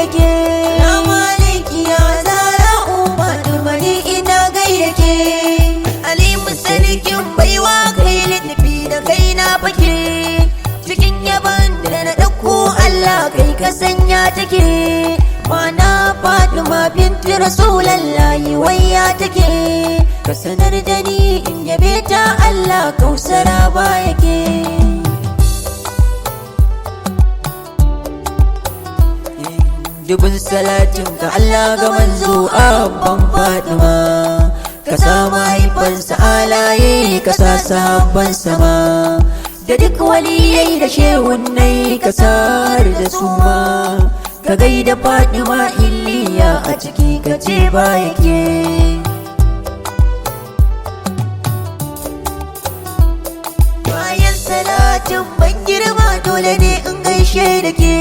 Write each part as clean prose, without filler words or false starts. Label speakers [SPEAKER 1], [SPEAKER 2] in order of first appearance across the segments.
[SPEAKER 1] gaida ke. Salamu alaiki ya zara Fatima ni ina gaida ke. Alimu sarkin baiwa kai littafi da kai na fake. Cikin yaban da na ɗauko Allah kai ka sanya take. Mana Fatima binti Rasulallahi wayya take. Ka sanar da ni in yabe ta Allah kausara ba yake. Dubin salatin ka Allah ga manzo abban Fatima. Ka sa mahaifansa alaye ka sa sabban sama. Da duk waliyai da shehunnai ka sar da su ma. Ka gaida Fatima Iliya a ciki ka ce ba yake. Bayan salatin ban girma dole ne in gaishe da ke.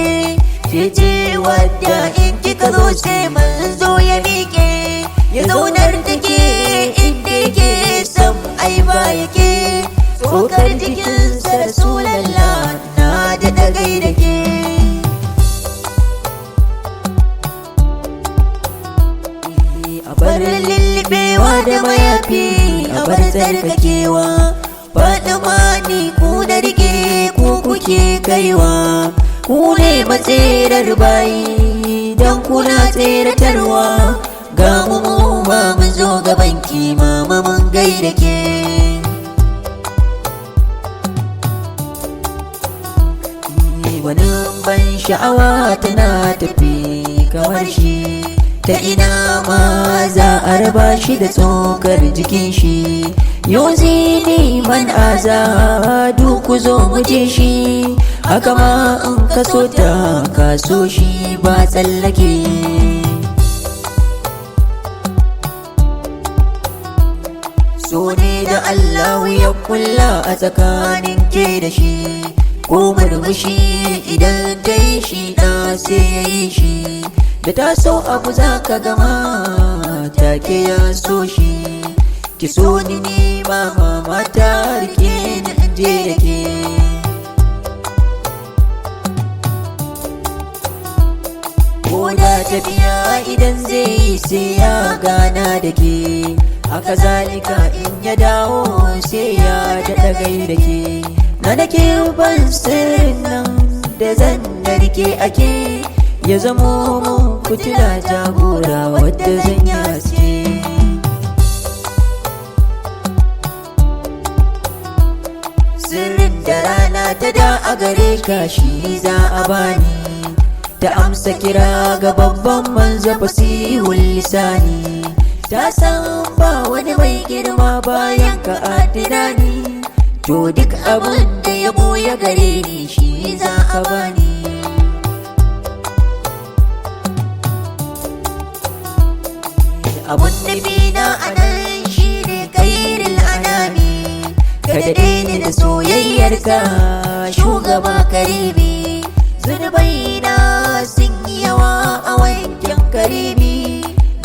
[SPEAKER 1] Ce wadda in kika zo sai manzo ya miƙe. Ya zaunar da ke inda yake sam ai ba yake. Tsokar jikinsa Rasulallah na da gaida ke. A bar lullubewa da mayafi a bar tsarkakewa. Fatima ni ku da rike ku kuke kaiwa. Ku ne matserar bayi don kuna tseratarwa. Ga mu ma mun zo gabanki mama mun gaida ke. Wani ban sha'awa tana tafi kamar shi. Ta ina ma za a raba shi da tsokar jikin shi. Yau zini man azadu ku zo muje shi. Haka ma in kaso ta kaso shi ba tsallake. So ne da Allah ya kulla a tsakanin ke da shi. Ko murmushi idan ta yi shi na sai ya yi shi. Da ta so abu za ka gama take ya so shi. Ki so ni ne mama ta rike ni je da ke. Koda tafiya idan zai yi sai ya gana da ke. Haka zalika in ya dawo sai ya daɗa gaida ke. Na da ke ban sirrin nan da zan narke ake. Ya zamo mun fitila jagora wadda zan yi haske. Sirrin da rana ta da a gare ka shi za a bani. Ta amsa kira ga babban manzo fasihul lisani. Ta san ba wani mai girma bayan ka adina ni. To duk abin da ya boye gare ni shi za a bani. Abun nufi na anan shi ne kairil anami. Ka daɗe ni da soyayyarka shugaba karibi. Zunubai na sun yi yawa a wankin karibi.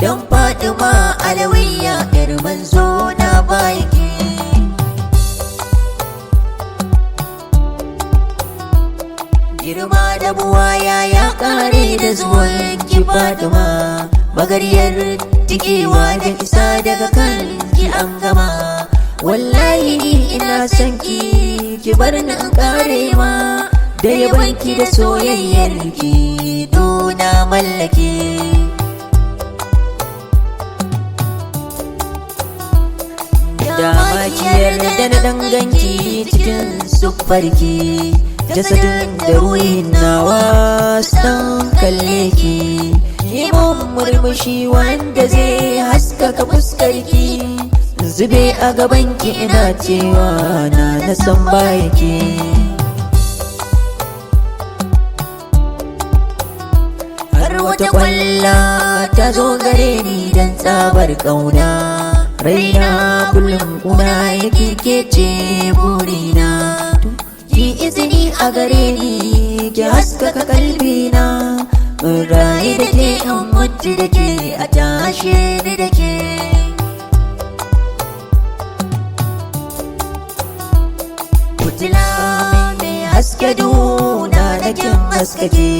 [SPEAKER 1] Don Fatima Alawiya yar manzo na baki. Girma da buwaya ya kare da zuwan ki Fatima. Magariyar tikewa da isa daga kan ki an gama. Wallahi ni ina son ki bar ni in kare ma. Da yabanki da soyayyar ki duna mallake. Da makiyar da na danganci cikin siffarki. Jasadin da ruhin nawa san kalle ki. Yi mun murmushi wanda zai haskaka fuskarki. Zube a gabanki ina cewa na san bayaki. Har wata kwalla ta zo gare ni don tsabar ƙauna. Raina kullum kuna yake kece burina. Ki izini a gare ni ki haskaka kalbina. Raye da ke in mutu da ke a tashe ni da ke. Fitila mai haske duna da kin haskake.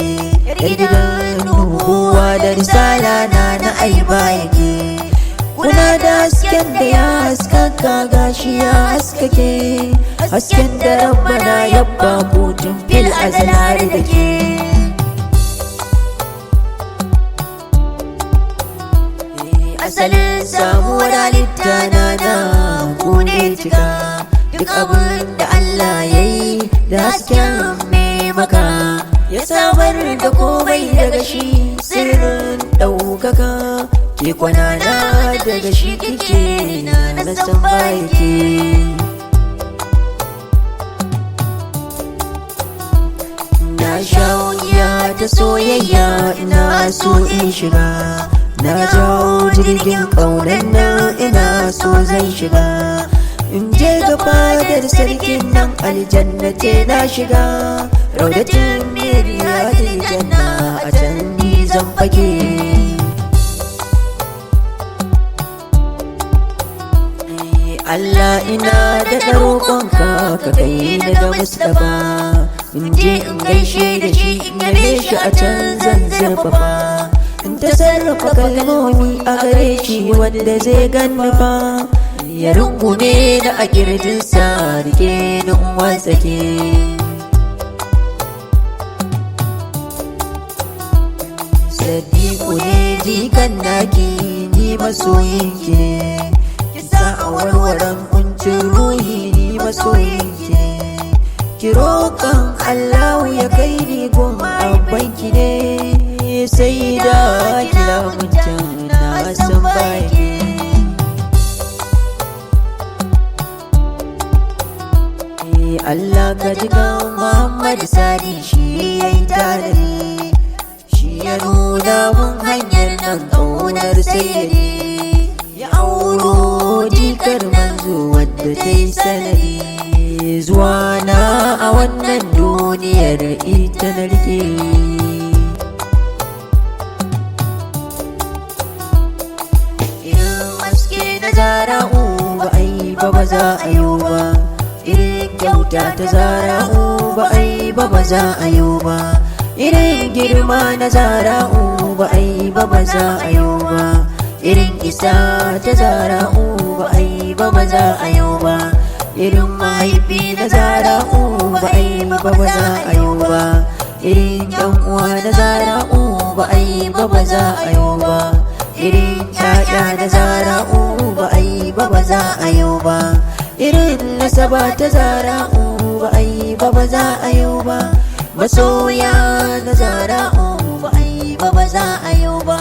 [SPEAKER 1] yar gidan nubuwa da risala na aiba yake. Kuna da hasken da ya haskaka gashi ya haskake, hasken da rabbana yabba kutun fil azhar da ke. Asalin samuwar halitta na ku ne cika, duk abin da Allah ya yi da hasken mai maka, ya samar da komai daga shi sirrin ɗaukaka. Ke kwanana daga shi kike na san bayake. Na sha wuya ta soyayya ina so in shiga, na jawo jirgin ƙaunar nan ina so zan shiga, in je ga fadar sarkin nan aljannate na shiga, raudatin miriyadil janna a can ni zan fage. Allah ina da roƙonka ka kai ni ga Mustapha, in je in gaishe da shi in yabe shi a can zan zurfafa, in ta sarrafa kalmomi a gare shi wanda zai ganni fa, ya rungume da a kirjinsa rike ni in watsake. Sadiku ne jikan naki ni masoyinki ne, a warwaran kuncin ruhi ni masoyinki ne, ki roƙan Allahu ya kai ni gun abbanki ne, sai da kila mutum na san baki. Allah ka ji kan Muhammad Sani shi ya yi tanadi, shi ya nuna mun hanyar nan ƙaunar sayyadi, ya auro jikar manzo wadda ta yi sanadi, zuwa na a wannan duniyar ita na rike. Irin haske na zara'u ba a yi ba za a yi ba, irin kyauta ta zara'u ba a yi ba za a yi ba, irin girma na zara'u ba a yi ba za a yi ba, irin isa ta zara'u ba a yi ba za a yi ba, irin mahaifi na zara'u ba a yi ba za a yi ba, irin yan uwa na zara'u ba a yi ba za a yi ba, irin ƴaƴa na zara'u ba a yi ba za a yi ba, irin nasaba ta zara'u ba a yi ba za a yi ba, masoya na zara'u ba a yi ba za a yi ba.